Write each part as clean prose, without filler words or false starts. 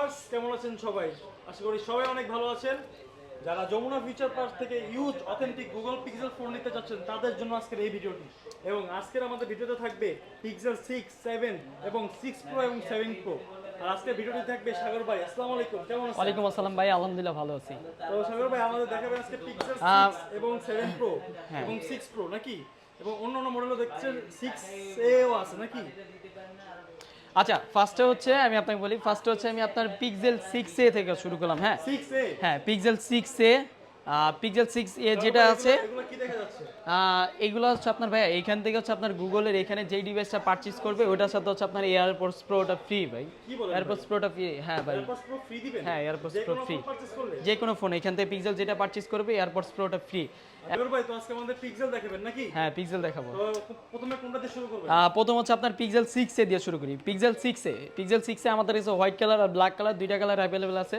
Viewers, কেমন আছেন সবাই? আশা করি সবাই অনেক ভালো আছেন। যারা যমুনা ফিউচার পার্ক থেকে use authentic Google pixel phone নিতে চাচ্ছেন তাদের জন্য আজকের এই ভিডিওটি। এবং আজকের আমাদের ভিডিওতে থাকবে পিক্সেল 6, 7 এবং 6 প্রো এবং 7 প্রো। আর আজকের ভিডিওটি থাকবে সাগর ভাই। আসসালামু আলাইকুম, কেমন আছেন? ওয়ালাইকুম আসসালাম ভাই, আলহামদুলিল্লাহ ভালো আছি। তো সাগর ভাই আমাদের দেখাবেন আজকে পিক্সেল 6 আহ, এবং 7 প্রো হ্যাঁ। এবং 6 প্রো নাকি? এবং অন্যান্য মডেলও দেখছেন 6 এও আছে নাকি? আচ্ছা, ফার্স্টে হচ্ছে আমি আপনাকে বলি, ফার্স্টে হচ্ছে আমি আপনার পিক্সেল 6a থেকে শুরু করলাম। হ্যাঁ 6A। হ্যাঁ, পিক্সেল 6a, পিক্সেল 6a যেটা আছে, এগুলো কি দেখা যাচ্ছে? এগুলো হচ্ছে আপনার ভাই এইখান থেকে হচ্ছে আপনার গুগলের এখানে যেই ডিভাইসটা পারচেজ করবে ওটার সাথে হচ্ছে আপনার এয়ারপডস প্রোটা ফ্রি ভাই। কি বলেন এয়ারপডস প্রোটা ফ্রি, হ্যাঁ ভাই। এয়ারপডস প্রো ফ্রি দিবেন? হ্যাঁ, এয়ারপডস যে প্রো কোনো ফ্রি, ফোন পারচেজ করলে? যে কোনো ফোন এখান থেকে পিক্সেল যেটা পারচেজ করবে এয়ারপডস প্রোটা ফ্রি। সাগর ভাই, তো আজকে আমাদের পিক্সেল দেখাবেন নাকি? হ্যাঁ, পিক্সেল দেখাবো। তো প্রথমে কোনটা দিয়ে শুরু করবেন? প্রথম হচ্ছে আপনার পিক্সেল 6 এ দিয়ে শুরু করি। পিক্সেল 6 এ আমাদের কাছে হোয়াইট কালার আর ব্ল্যাক কালার দুইটা কালার অ্যাভেলেবেল আছে।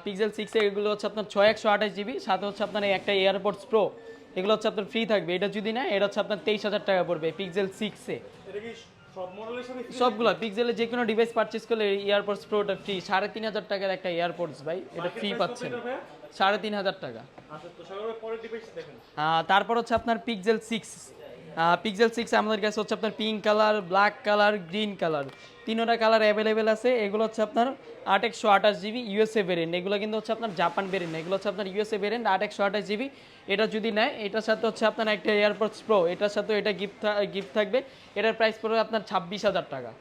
পিক্সেল 6 এ এগুলো হচ্ছে আপনার 6128 জিবি, সাথে হচ্ছে আপনার এই একটা এয়ারপডস প্রো, এগুলো হচ্ছে আপনার ফ্রি থাকবে। এটা যদি না, এটা হচ্ছে আপনার 23,000 টাকা পড়বে পিক্সেল 6 এ। এটা কি সব মডেলের সাথে free সবগুলো পিক্সেলের যে কোনো ডিভাইস পারচেজ করলে এয়ারপডস প্রোটা ফ্রি। 3,500 টাকার একটা এয়ারপডস ভাই, এটা market ফ্রি price কত পাচ্ছেন। এটা ভাইয়া? 3,500 টাকা। আচ্ছা, তো সাগর ভাই পরের ডিভাইস দেখেন। তারপর হচ্ছে আপনার পিক্সেল 6 আমাদের কাছে হচ্ছে আপনার pink colour, black colour, green colour, তিনটা কালার অ্যাভেলেবেল আছে। এগুলো হচ্ছে আপনার 828 জিবি ইউএসএ ভেরিয়েন্ট, এগুলো কিন্তু হচ্ছে আপনার জাপান ভেরিয়েন্ট, এগুলো হচ্ছে আপনার ইউএসএ ভেরিয়েন্ট 828 জিবি। এটা যদি নেয়, এটার সাথে হচ্ছে আপনার একটা এয়ারপডস প্রো, এটার সাথে এটা গিফট থাকবে। এটার প্রাইস পড়বে আপনার 26,000 টাকা,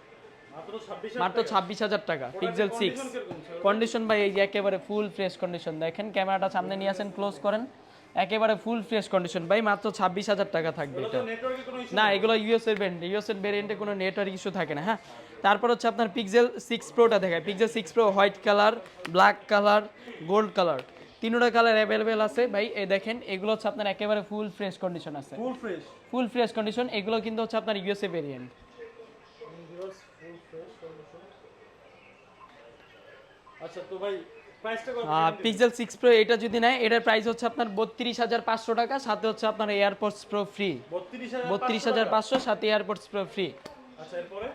মাত্র 26 মাত্র 26,000 টাকা। পিক্সেল 6 কন্ডিশন কিরকম সাগর? কন্ডিশন ভাই এই যে একেবারে ফুল ফ্রেশ কন্ডিশন, দেখেন ক্যামেরাটা সামনে নিয়ে আসেন, ক্লোজ করেন, একেবারে ফুল ফ্রেশ কন্ডিশন ভাই, মাত্র 26,000 টাকা থাকবে এটা। নেটওয়ার্কে কোনো ইস্যু? না, এগুলো ইউএসএর ভেরিয়েন্টে কোনো নেটওয়ার্ক ইস্যু থাকে না। হ্যাঁ, তারপর হচ্ছে আপনার পিক্সেল 6 প্রোটা দেখায়। Pixel 6 pro white colour, black colour, gold colour, তিনটা কালার অ্যাভেলেবেল আছে ভাই। এই দেখেন, এগুলো হচ্ছে আপনার একেবারে ফুল ফ্রেশ কন্ডিশন আছে, full fresh. Full fresh condition. এগুলো কিন্তু হচ্ছে আপনার USA variant. Full fresh condition. আচ্ছা, তো ভাই প্রাইসটা কত? পিক্সেল 6 প্রো এটা যদি নেয়, এটার প্রাইস হচ্ছে আপনার 32,500 টাকা, সাথে হচ্ছে আপনার এয়ারপডস প্রো ফ্রি। 32,500 32,500 সাথে এয়ারপডস প্রো ফ্রি। আচ্ছা, এরপরে?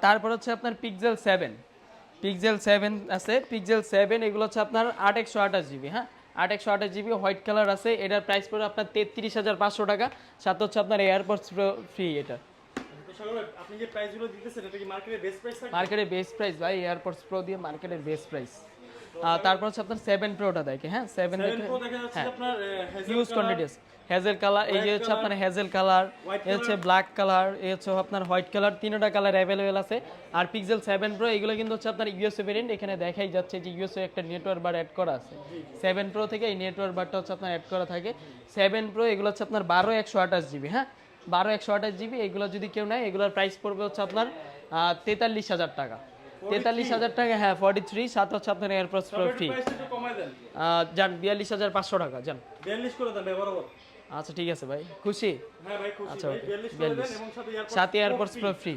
তারপর হচ্ছে আপনার পিক্সেল 7 আছে। পিক্সেল 7 এগুলো হচ্ছে আপনার 828 জিবি। হ্যাঁ, 828 জিবি হোয়াইট কালার আছে। এটার প্রাইস পড়বে আপনার 33,500 টাকা, সাথে হচ্ছে আপনার এয়ারপডস প্রো ফ্রি। এটা তো সাগর ভাই, আপনি যে প্রাইসগুলো দিতেছেন এটা কি মার্কেটে বেস্ট প্রাইস থাকে? মার্কেটের বেস্ট প্রাইস ভাই, এয়ারপডস প্রো দিয়ে মার্কেটের বেস্ট প্রাইস। তারপর হচ্ছে আপনার 7 প্রোটা দেখে। হ্যাঁ, 7 7 প্রো দেখা যাচ্ছে হ্যাঁ, আপনার hazel huge colour, quantities, hazel colour, এই যে Black হচ্ছে color, আপনার হেজেল কালার, white এই হচ্ছে ব্ল্যাক কালার, এই হচ্ছে আপনার হোয়াইট কালার, তিনটা কালার অ্যাভেলেবেল আছে। আর পিক্সেল 7 প্রো এগুলো কিন্তু হচ্ছে আপনার ইউএসএ ভেরিয়েন্ট, এখানে দেখাই যাচ্ছে যে ইউএসএ একটা নেটওয়ার্ক বার অ্যাড করা আছে। 7 প্রো থেকে এই নেটওয়ার্ক বারটা হচ্ছে আপনার অ্যাড করা থাকে। 7 প্রো এগুলো হচ্ছে আপনার 12,128 জিবি। হ্যাঁ, 12,128 জিবি, এগুলো যদি কেউ নেয় এগুলোর প্রাইস পড়বে হচ্ছে আপনার 43,000 টাকা। 43,000 টাকা, হ্যাঁ 43, সাথে হচ্ছে আপনার এয়ারপডস প্রো একটু ফ্রি। প্রাইসটা একটু কমায় দেন। যান 42,500 টাকা যান। 42 করে দেন ভাই, বরাবর। আচ্ছা ঠিক আছে ভাই, খুশি? হ্যাঁ ভাই, খুশি আচ্ছা, ভাই। ওকে। 42 করে দেন 42 এবং সাথে এয়ারপডস প্রো ফ্রি।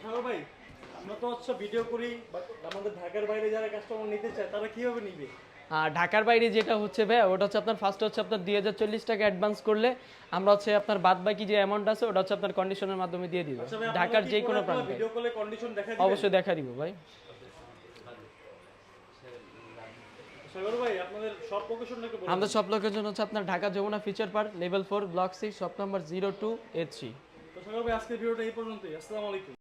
সাগর ভাই, আমরা তো হচ্ছে ভিডিও করি, বাট আমাদের ঢাকার বাইরে যারা কাস্টমার নিতে চায় তারা কিভাবে নিবে? আর ঢাকার বাইরে যেটা হচ্ছে ভাই, ওটা হচ্ছে আপনার ফার্স্ট হচ্ছে আপনার 2,040 টাকা অ্যাডভান্স করলে আমরা হচ্ছে আপনার বাদ বাকি যে অ্যামাউন্ট আছে ওটা হচ্ছে আপনার কন্ডিশনের মাধ্যমে দিয়ে দিব। আচ্ছা ভাই, ঢাকার যে কোনো প্রান্তে ভিডিও কলে কন্ডিশন দেখা দিবেন? অবশ্যই দেখা দিব ভাই। সাগর ভাই, আপনাদের সব লোকেশনটা একটু বলুন। আমাদের সব লোকের জন্য হচ্ছে আপনার Dhaka Jamuna future park, level 4, block 6, shop number 0283। তো সাগর ভাই, আজকের ভিডিওটা এই পর্যন্তই। আসসালামু আলাইকুম।